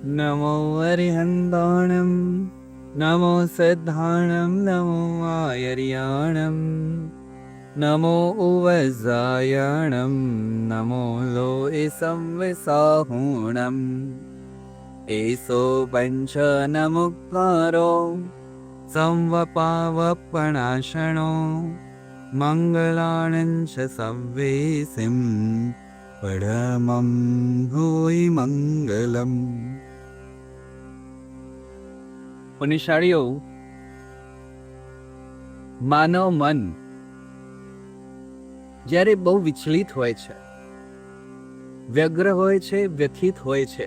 નમો અરિહંતાણમ નમો સિદ્ધાણમ નમો આયર્યાણમ નમો ઉવઝાયણમ નમો લોય સંવિસાહૂણમ એસો પંચનમુક્તારો સંવપાવપણાશણો મંગલાણંચ સવ્વેસિમ પરમં ભૂય મંગલમ. પુણ્યશાળીઓ, માનવ મન જ્યારે બહુ વિચલિત હોય છે, વ્યગ્ર હોય છે, વ્યથિત હોય છે,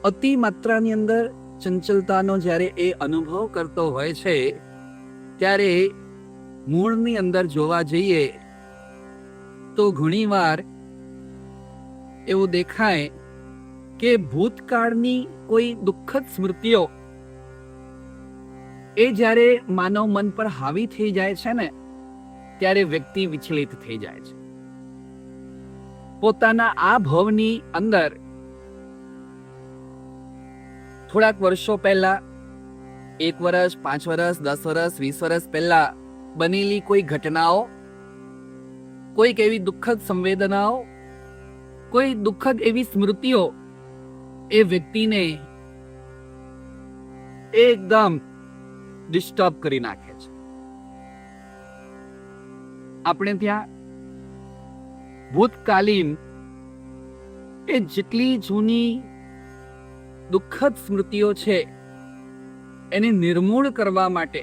અતિ માત્રાની અંદર ચંચલતાનો જ્યારે એ અનુભવ કરતો હોય છે, ત્યારે મૂળની અંદર જોવા જઈએ તો ઘણીવાર એવું દેખાય કે ભૂતકાળની કોઈ દુઃખદ સ્મૃતિઓ એ જ્યારે માનવ મન પર હાવી થઈ જાય છે ને, ત્યારે વ્યક્તિ વિચલિત થઈ જાય છે. પોતાના આ ભવની અંદર થોડાક વર્ષો પહેલા, 1 વર્ષ, 5 વર્ષ, 10 વર્ષ, 20 વર્ષ પહેલા બનેલી કોઈ ઘટનાઓ, કોઈક એવી દુઃખદ સંવેદનાઓ, કોઈ દુઃખદ એવી સ્મૃતિઓ એ વ્યક્તિને એકદમ ડિસ્ટર્બ કરી નાખે છે. આપણે ત્યાં ભૂતકાલીન એ જેટલી જૂની દુઃખદ સ્મૃતિઓ છે એને નિર્મૂળ કરવા માટે,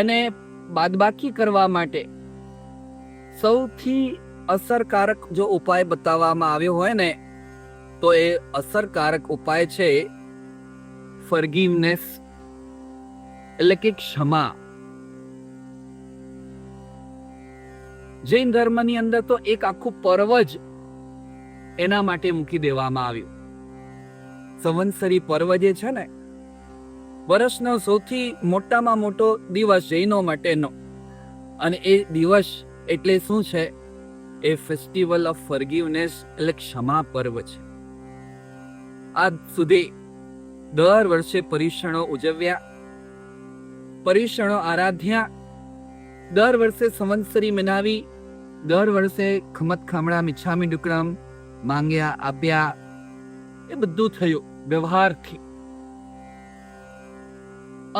એને બાદબાકી કરવા માટે સૌથી અસરકારક જો ઉપાય બતાવવામાં આવ્યો હોય ને, તો એ અસરકારક ઉપાય છે ફોરગિવનેસ, એટલે કે ક્ષમા. જૈન ધર્મની અંદર તો એક આખું પર્વ જ એના માટે મૂકી દેવામાં આવ્યું. સંવત્સરી પર્વ જે છે ને, વર્ષનો સૌથી મોટામાં મોટો દિવસ જૈનો માટેનો, અને એ દિવસ એટલે શું છે? એ ફેસ્ટિવલ ઓફ ફોરગિવનેસ, એટલે ક્ષમા પર્વ છે. આજ સુધી દર વર્ષે પર્યુષણો ઉજવ્યા, પર્યુષણો આરાધ્યા, દર વર્ષે સંવત્સરી મનાવી, દર વર્ષે ખમત ખામડા મિચ્છામી ડુક્કડમ માંગ્યા, આપ્યા, એ બધું થયું વ્યવહારથી.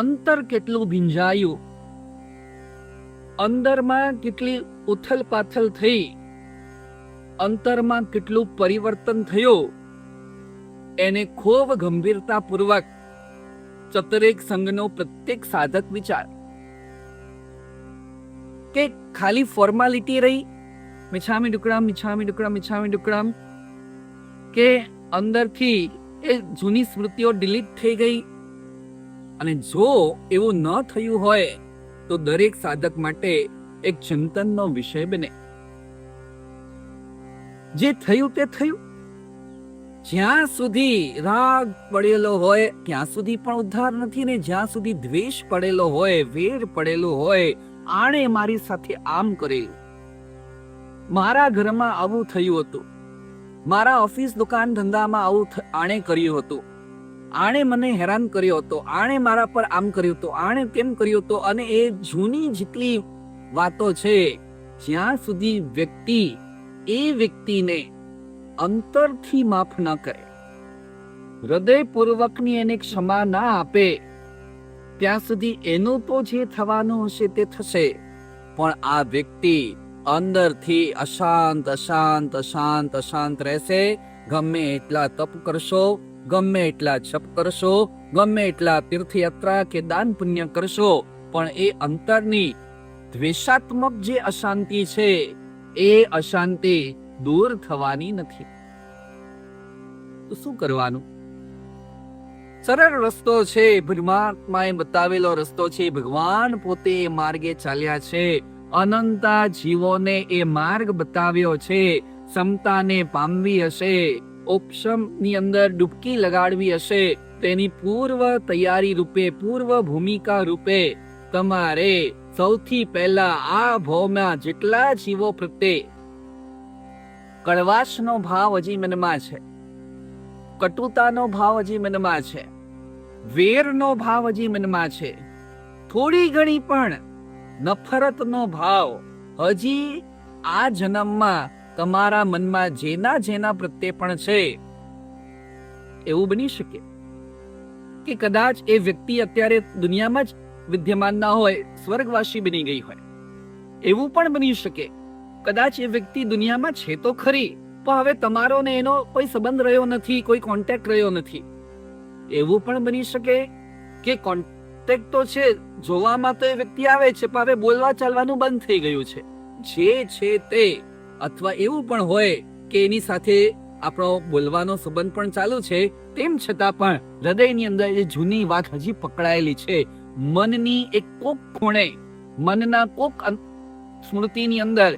અંતર કેટલું ભીંજાયું, અંદરમાં કેટલી ઉથલ પાથલ થઈ, અંતરમાં કેટલું પરિવર્તન થયું, એને ખૂબ ગંભીરતાપૂર્વક ચતુરેક સંઘનો પ્રત્યેક સાધક વિચાર કે ખાલી ફોર્માલિટી રહી, મિચ્છામી ડુક્કડમ, મિચ્છામી ડુક્કડમ, મિચ્છામી ડુક્કડમ, કે અંદરથી એ જૂની સ્મૃતિઓ ડિલીટ થઈ ગઈ. અને જો એવું ન થયું હોય તો દરેક સાધક માટે એક ચિંતનનો વિષય બને. જે થયું તે થયું. જ્યાં સુધી રાગ પડેલો હોય ત્યાં સુધી પણ ઉદ્ધાર નથી, ને જ્યાં સુધી દ્વેષ પડેલો હોય, વેર પડેલો હોય, આણે મારી સાથે આમ કરેલું, મારા ઘરમાં આવું થયું હતું, મારા ઓફિસ દુકાન ધંધામાં આવું આણે કર્યું હતું, આણે મને હેરાન કર્યો હતો, આણે મારા પર આમ કર્યું હતું, આણે તેમ કર્યું હતું, અને એ જૂની જેટલી વાતો છે, જ્યાં સુધી વ્યક્તિ એ વ્યક્તિને અંતરથી માફ ન કરે, હૃદયપૂર્વકની એને ક્ષમા ના આપે, ત્યાં સુધી એનું તો જે થવાનું હશે તે થશે, પણ આ વ્યક્તિ અંદરથી અશાંત અશાંત અશાંત અશાંત રહેશે. ગમે એટલા તપ કરશો, ગમે એટલા જપ કરશો, ગમે એટલા તીર્થયાત્રા કે દાન પુણ્ય કરશો, પણ એ અંતરની દ્વેષાત્મક જે અશાંતિ છે એ અશાંતિ દૂર થવાની નથી. તો શું કરવાનું? સરળ રસ્તો છે, પરમાત્માએ બતાવેલો રસ્તો છે. ભગવાન પોતે એ માર્ગે ચાલ્યા છે, અનંતા જીવોને એ માર્ગ બતાવ્યો છે. સમતાને પામવી હશે, ઓક્ષમની અંદર ડૂબકી લગાડવી હશે, તેની પૂર્વ તૈયારી રૂપે, પૂર્વ ભૂમિકા રૂપે તમારે સૌથી પહેલા આ ભવમાં જેટલા જીવો પ્રત્યે કડવાશનો ભાવ હજી મનમાં છે, કટુતાનો ભાવ હજી મનમાં છે, વેરનો ભાવ હજી મનમાં છે, થોડી ઘણી પણ નફરતનો ભાવ હજી આ જન્મમાં તમારા મનમાં જેના જેના પ્રત્યે પણ છે, એવું બની શકે કે કદાચ એ વ્યક્તિ અત્યારે દુનિયામાં જ વિદ્યમાન ના હોય, સ્વર્ગવાસી બની ગઈ હોય. એવું પણ બની શકે કદાચ એ વ્યક્તિ દુનિયામાં છે તો ખરી, પણ હવે તમારો ને એનો કોઈ સંબંધ રહ્યો નથી, કોઈ કોન્ટેક્ટ રહ્યો નથી. એવું પણ બની શકે કે કોન્ટેક્ટ તો છે, જોવામાં તો એ વ્યક્તિ આવે છે, પણ હવે બોલવા ચાલવાનું બંધ થઈ ગયું છે. જે છે તે, અથવા એવું પણ હોય કે એની સાથે આપણો બોલવાનો સંબંધ પણ ચાલુ છે, તેમ છતાં પણ હૃદયની અંદર એ જૂની વાત હજી પકડાયેલી છે. મનની એક કોક ખૂણે, મનના કોક સ્મૃતિની અંદર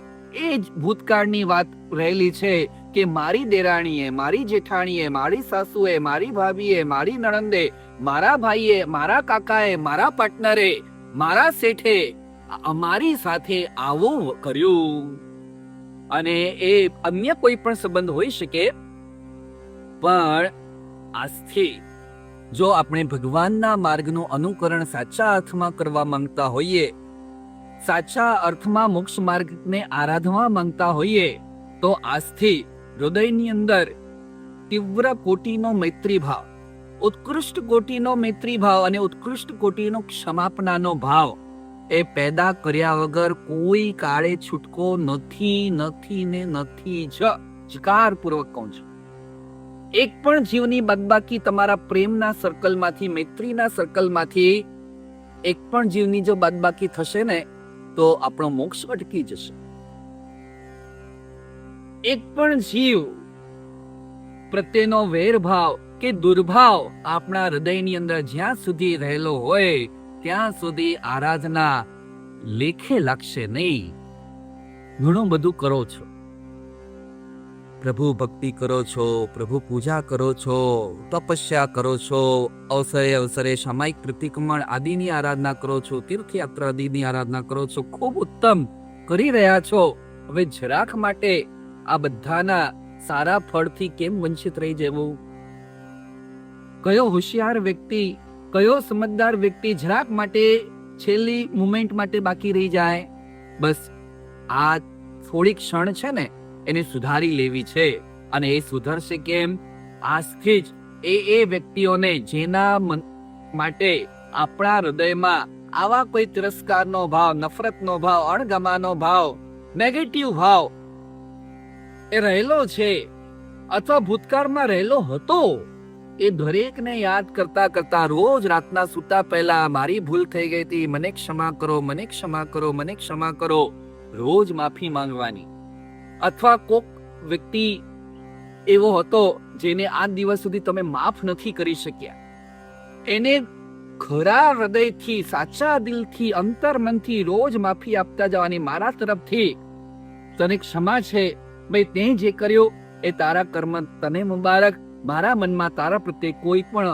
એ જ ભૂતકાળની વાત રહેલી છે કે મારી દેરાણીએ, મારી જેઠાણીએ, મારી સાસુએ, મારી ભાભીએ, મારી નણંદે, મારા ભાઈએ, મારા કાકાએ, મારા પાર્ટનરે, મારા શેઠે અમારી સાથે આવું કર્યું. અને એ અન્ય કોઈ પણ સંબંધ હોઈ શકે, પણ આજથી જો આપણે ભગવાનના માર્ગનું અનુકરણ સાચા અર્થમાં કરવા માંગતા હોઈએ, સાચા અર્થમાં મોક્ષ માર્ગને આરાધવા માંગતા હોઈએ, તો આજથી હૃદયની અંદર તીવ્ર કોટીનો મૈત્રી ભાવ, ઉત્કૃષ્ટ કોટીનો મૈત્રી ભાવ અને ઉત્કૃષ્ટ કોટીનો ક્ષમાપનાનો ભાવ એ પેદા કર્યા વગર કોઈ કાળે છૂટકો નથી, નથી ને નથી જ. જકારપૂર્વક કહું છું. એક પણ જીવની બાદબાકી તમારા પ્રેમના સર્કલમાંથી, મૈત્રીના સર્કલમાંથી એક પણ જીવની જો બાદબાકી થશે ને, તો આપણો મોક્ષ અટકી જશે. એક પણ જીવ પ્રત્યેનો વેરભાવ કે દુર્ભાવ આપણા હૃદયની અંદર જ્યાં સુધી રહેલો હોય, ત્યાં સુધી આરાધના લેખે લાગશે નહીં. ઘણું બધું કરો છો, પ્રભુ ભક્તિ કરો છો, પ્રભુ પૂજા કરો છો, તપસ્યા કરો છો, અવસરે અવસરે સામાયિક પ્રતિક્રમણ આદિની આરાધના કરો છો, તીર્થયાત્રા આદિની આરાધના કરો છો. ખૂબ ઉત્તમ કરી રહ્યા છો. હવે જરાક માટે આ બધાના સારા ફળથી કેમ વંચિત રહી જવું? કયો હોશિયાર વ્યક્તિ, કયો સમજદાર વ્યક્તિ જરાક માટે છેલ્લી મુમેન્ટ માટે બાકી રહી જાય? બસ આ થોડી ક્ષણ છે ને, એને સુધારી લેવી છે. અને એ સુધરશે કેમ? આજથી જ એ વ્યક્તિઓને જેના માટે આપણા હૃદયમાં આવા કોઈ તિરસ્કારનો ભાવ, નફરતનો ભાવ, અણગમાનો ભાવ, નેગેટિવ ભાવ એ રહેલો છે અથવા ભૂતકાળમાં રહેલો હતો, એ દરેકને યાદ કરતા કરતા રોજ રાતના સૂતા પહેલા મારી ભૂલ થઈ ગઈ હતી, મને ક્ષમા કરો, મને ક્ષમા કરો, મને ક્ષમા કરો, રોજ માફી માંગવાની. અથવા કોક વ્યક્તિ એવો હતો જેને આ દિવસ સુધી તમે માફ નથી કરી શક્યા, એને ખરા હૃદયથી, સાચા દિલથી, અંતર્મનથી રોજ માફી આપતા જવાની. મારા તરફથી તને ક્ષમા છે ભાઈ, તે જે કર્યો એ તારા કર્મ, તને મુબારક. મારા મનમાં તારા પ્રત્યે કોઈ પણ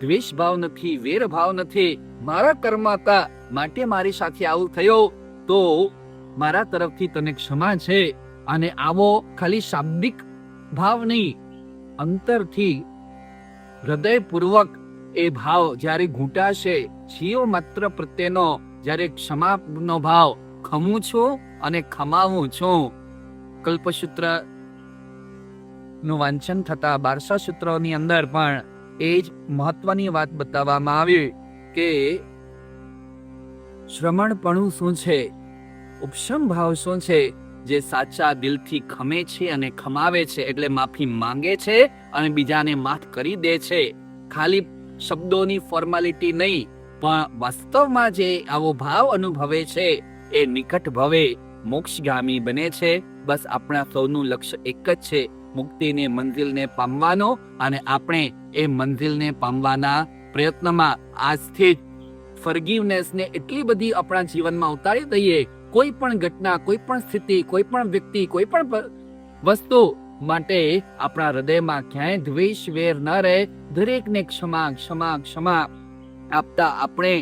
દ્વેષ ભાવ નથી, વેર ભાવ નથી. મારા કર્મ હતા માટે મારી સાથે આવું થયો, તો મારા તરફથી તને ક્ષમા છે. અને આવો ખાલી શાબ્દિક ભાવ નહીં, અંતરથી હૃદયપૂર્વક એ ભાવ જ્યારે ઘૂંટાશે, જીવ માત્ર પ્રત્યેનો જ્યારે ક્ષમાનો ભાવ, ખમું છું અને ખમાવું છું. કલ્પસૂત્ર નું વાંચન થતા 12 સૂત્રોની અંદર પણ એ જ મહત્વની વાત બતાવવામાં આવી કે શ્રમણપણું શું છે, ઉપશમ ભાવ શું છે. જે સાચા દિલથી ખમે છે અને ખમાવે છે, એટલે માફી માંગે છે અને બીજાને માફ કરી દે છે. ખાલી શબ્દોની ફોર્માલિટી નહીં, પણ વાસ્તવમાં જે આવો ભાવ અનુભવે છે એ નિકટ ભવે મોક્ષગામી બને છે. બસ આપણા સૌનું લક્ષ્ય એક જ છે, મુક્તિને, મંજિલને પામવાનો. અને આપણે એ મંજિલને પામવાના પ્રયત્નમાં આજથી જ ફોરગિવનેસને એટલી બધી આપણા જીવનમાં ઉતારી દઈએ. કોઈ પણ ઘટના, કોઈ પણ સ્થિતિ, કોઈ પણ વ્યક્તિ, કોઈ પણ વસ્તુ માટે આપણા હૃદયમાં ક્યાંય દ્વેષ, વેર ન રહે. દરેકને ક્ષમા, ક્ષમા, ક્ષમા આપતા આપણે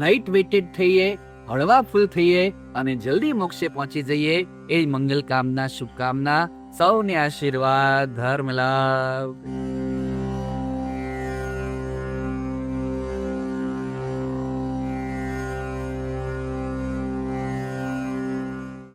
લાઇટ વેટેડ થઈએ, હળવા ફૂલ થઈએ અને જલ્દી મોક્ષે પહોંચી જઈએ. એ મંગલ કામના, શુભકામના. સૌને આશીર્વાદ, ધર્મ લાભ.